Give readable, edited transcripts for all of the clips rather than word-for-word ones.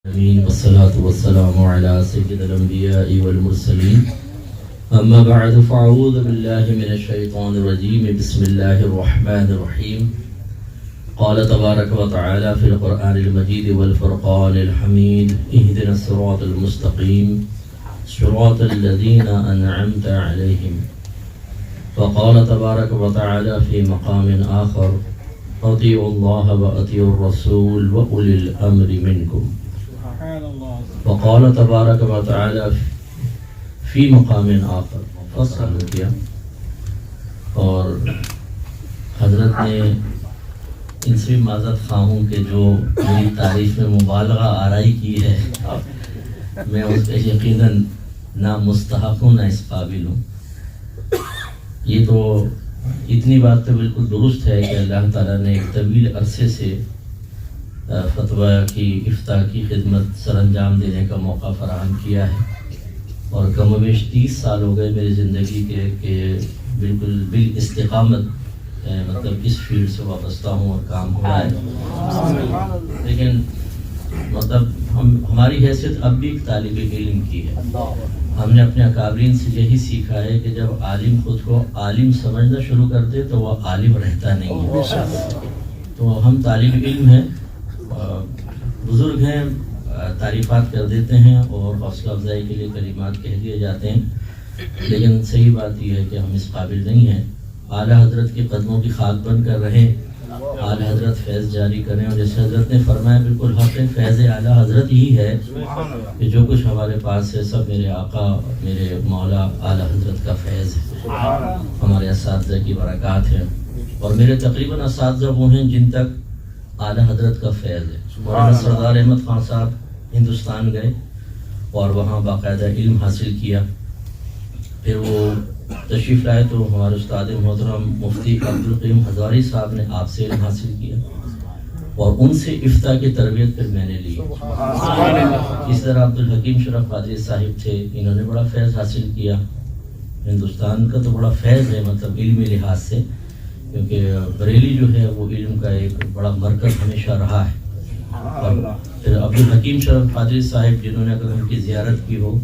والصلاة والسلام على سيد الأنبياء والمرسلين أما بعد فأعوذ بالله من الشيطان الرجيم بسم الله الرحمن الرحيم قال تبارك وتعالى في القرآن المجيد والفرقان الحميد اهدنا الصراط المستقيم صراط الذين أنعمت عليهم وقال تبارك وتعالى في مقام آخر اطیعوا اللہ واطیعوا الرسول وأولی الامر منکم وقال تبارک وتعالی فی مقام آخر فصل کیا. اور حضرت نے ان سے بھی معذرت خواہ ہوں کہ جو میری تعریف میں مبالغہ آرائی کی ہے میں اس پہ یقیناً نہ مستحق ہوں نہ اس قابل ہوں. یہ تو اتنی بات تو بالکل درست ہے کہ اللہ تعالیٰ نے ایک طویل عرصے سے فتویٰ کی افتاء کی خدمت سر انجام دینے کا موقع فراہم کیا ہے اور کم و بیش 30 سال ہو گئے میری زندگی کے کہ بالکل بالاستقامت مطلب اس فیلڈ سے وابستہ ہوں اور کام ہو رہا ہے. لیکن مطلب ہماری حیثیت اب بھی ایک طالب علم کی ہے. ہم نے اپنے اکابرین سے یہی سیکھا ہے کہ جب عالم خود کو عالم سمجھنا شروع کر دے تو وہ عالم رہتا نہیں ہے. تو ہم طالب علم ہیں، بزرگ ہیں، تعریفات کر دیتے ہیں اور حوصلہ افزائی کے لیے کلمات کہہ دیے جاتے ہیں، لیکن صحیح بات یہ ہے کہ ہم اس قابل نہیں ہیں. اعلیٰ حضرت کے قدموں کی خاک بن کر رہیں، اعلیٰ حضرت فیض جاری کریں. اور جیسے حضرت نے فرمایا بالکل حق فیض اعلیٰ حضرت ہی ہے کہ جو کچھ ہمارے پاس ہے سب میرے آقا میرے مولا اعلیٰ حضرت کا فیض ہے، ہمارے اساتذہ کی برکات ہے. اور میرے تقریباً اساتذہ وہ ہیں جن تک اعلیٰ حضرت کا فیض ہے. مولانا سردار احمد خان صاحب ہندوستان گئے اور وہاں باقاعدہ علم حاصل کیا. پھر وہ تشریف لائے تو ہمارے استاد محترم مفتی عبدالقیم ہزاری صاحب نے آپ سے علم حاصل کیا اور ان سے افتاء کی تربیت پھر میں نے لی. اس طرح عبدالحکیم شرف قادری صاحب تھے، انہوں نے بڑا فیض حاصل کیا. ہندوستان کا تو بڑا فیض ہے مطلب علمی لحاظ سے، کیونکہ بریلی جو ہے وہ علم کا ایک بڑا مرکز ہمیشہ رہا ہے. اور پھر عبدالحکیم شرف قادری صاحب جنہوں نے اگر ان کی زیارت کی ہو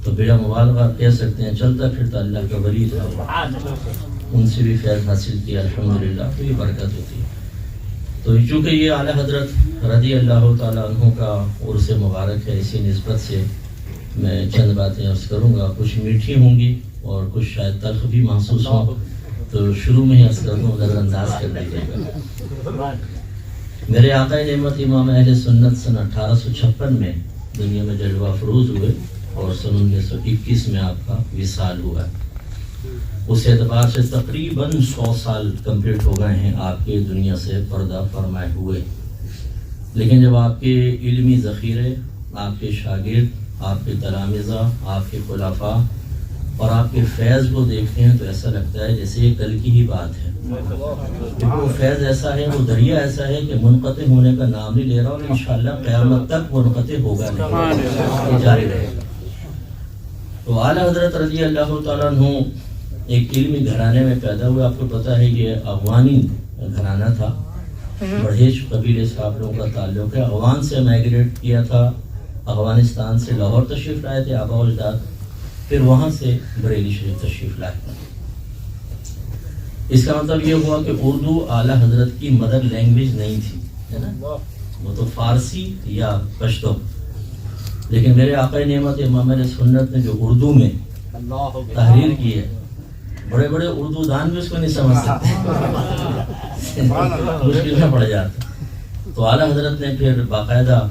تو بلا مبالغہ کہہ سکتے ہیں چلتا پھرتا اللہ کا ولی تھا. ان سے بھی فیض حاصل کیا الحمدللہ، تو یہ برکت ہوتی ہے. تو چونکہ یہ اعلیٰ حضرت رضی اللہ تعالیٰ عنہ کا عرس مبارک ہے، اسی نسبت سے میں چند باتیں عرض کروں گا. کچھ میٹھی ہوں گی اور کچھ شاید تلخ بھی محسوس ہوں، تو شروع میں ہی عرض کر دوں، نظر انداز کر دیجیے گا. میرے آقا نعمت امام اہل سنت سن 1856 میں دنیا میں جلوہ افروز ہوئے اور سن 1921 میں آپ کا وصال ہوا. اس اعتبار سے تقریباً 100 سال کمپلیٹ ہو گئے ہیں آپ کے دنیا سے پردہ فرمائے ہوئے. لیکن جب آپ کے علمی ذخیرے، آپ کے شاگرد، آپ کے تلامذہ، آپ کے خلفاء اور آپ کے فیض کو دیکھتے ہیں تو ایسا لگتا ہے جیسے یہ کل کی ہی بات ہے. وہ فیض ایسا ہے، وہ دریا ایسا ہے کہ منقطع ہونے کا نام نہیں لے رہا اور انشاءاللہ قیامت تک منقطع ہوگا نہیں، یہ جاری رہے گا. تو اعلیٰ حضرت رضی اللہ تعالیٰ عنہ ایک علمی گھرانے میں پیدا ہوئے. آپ کو پتہ ہے یہ افغانی گھرانہ تھا، بڑھیج قبیلے سے آپ لوگوں کا تعلق ہے. افغان سے مائگریٹ کیا تھا، افغانستان سے لاہور تشریف لائے تھے آبا و اجداد، پھر وہاں سے بریلی شریف تشریف لائے. اس کا مطلب یہ ہوا کہ اردو اعلیٰ حضرت کی مدر لینگویج نہیں تھی، ہے نا، وہ تو فارسی یا پشتو. لیکن میرے آقا نعمت امام علیہ سنت نے جو اردو میں تحریر کی ہے، بڑے بڑے اردو دان بھی اس کو نہیں سمجھ سکتے، مشکل میں پڑ جاتا. تو اعلیٰ حضرت نے پھر باقاعدہ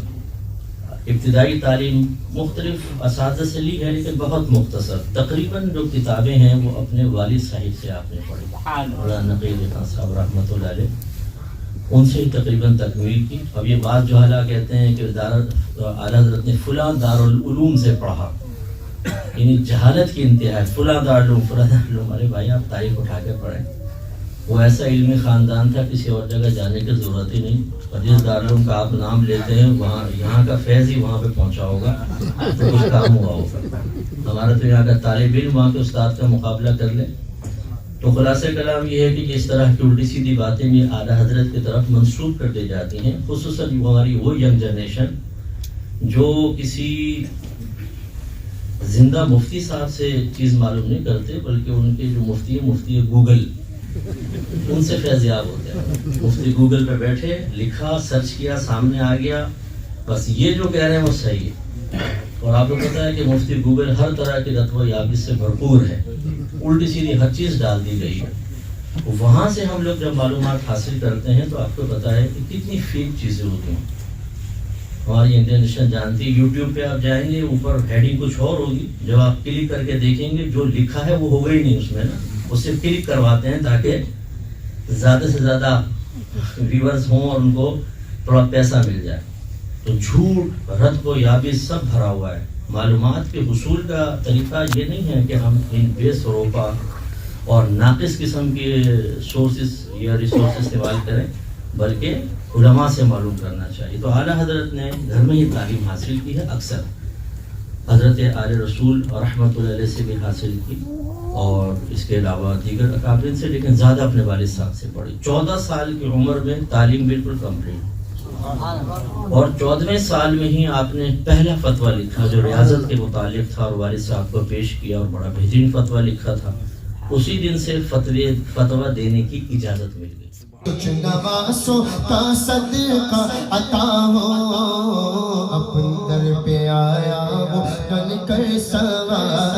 ابتدائی تعلیم مختلف اساتذہ سے لی ہے، لیکن بہت مختصر. تقریباً جو کتابیں ہیں وہ اپنے والد صاحب سے آپ نے پڑھی، مولانا نقی خان صاحب رحمۃ اللہ علیہ، ان سے تقریباً تکمیل کی. اب یہ بات جو حالا کہتے ہیں کہ اعلیٰ حضرت نے فلاں دارالعلوم سے پڑھا، یعنی جہالت کی انتہا ہے. فلاں دارالعلوم، فلاں دارالعلوم، ارے بھائی آپ تاریخ اٹھا کے پڑھیں. وہ ایسا علمی خاندان تھا، کسی اور جگہ جانے کی ضرورت ہی نہیں. اور جس دارالعلوم کا آپ نام لیتے ہیں وہاں یہاں کا فیض ہی وہاں پہ پہنچا ہوگا تو کچھ کام ہوا ہوگا. ہمارا تو یہاں کا طالب علم وہاں کے استاد کا مقابلہ کر لے. تو خلاصہ کلام یہ ہے کہ جس طرح کی الٹی سیدھی باتیں بھی اعلیٰ حضرت کی طرف منسوب کر دی جاتی ہیں، خصوصاً ہماری وہ ینگ جنریشن جو کسی زندہ مفتی صاحب سے چیز معلوم نہیں کرتے، بلکہ ان کے جو مفتی گوگل، ان سے فیضیاب ہوتے ہیں. مفتی گوگل پہ بیٹھے، لکھا، سرچ کیا، سامنے آ گیا، بس یہ جو کہہ رہے ہیں وہ صحیح ہے. اور آپ کو پتا ہے کہ مفتی گوگل ہر طرح کی رتبہ یابی سے بھرپور ہے، الٹی سیدھی ہر چیز ڈال دی گئی ہے. وہاں سے ہم لوگ جب معلومات حاصل کرتے ہیں تو آپ کو پتا ہے کہ کتنی فیک چیزیں ہوتی ہیں. ہماری انڈین نیشن جانتی ہے، یوٹیوب پہ آپ جائیں گے، اوپر ہیڈنگ کچھ اور ہوگی، جب آپ کلک کر کے دیکھیں گے جو لکھا ہے وہ ہوگا ہی نہیں اس میں نا، وہ صرف کلک کرواتے ہیں تاکہ زیادہ سے زیادہ ویورز ہوں اور ان کو تھوڑا پیسہ مل جائے. تو جھوٹ، رد و یابی سب بھرا ہوا ہے. معلومات کے حصول کا طریقہ یہ نہیں ہے کہ ہم ان بے سروپا اور ناقص قسم کے سورسز یا ریسورس استعمال کریں، بلکہ علماء سے معلوم کرنا چاہیے. تو اعلیٰ حضرت نے گھر میں ہی تعلیم حاصل کی ہے، اکثر حضرت آل رسول رحمۃ اللہ علیہ سے بھی حاصل کی، اور اس کے علاوہ دیگر اکابرین سے، لیکن زیادہ اپنے والد صاحب سے پڑھی. 14 سال کی عمر میں تعلیم بالکل کمپلیٹ، اور 14ویں سال میں ہی آپ نے پہلا فتویٰ لکھا جو ریاضت کے متعلق تھا، اور والد صاحب کو پیش کیا اور بڑا بہترین فتویٰ لکھا تھا. اسی دن سے فتویٰ دینے کی اجازت مل گئی. کچھ نواسوں کا صدقہ عطا ہو، اپنے در پہ آیا وہ بن کر سوار.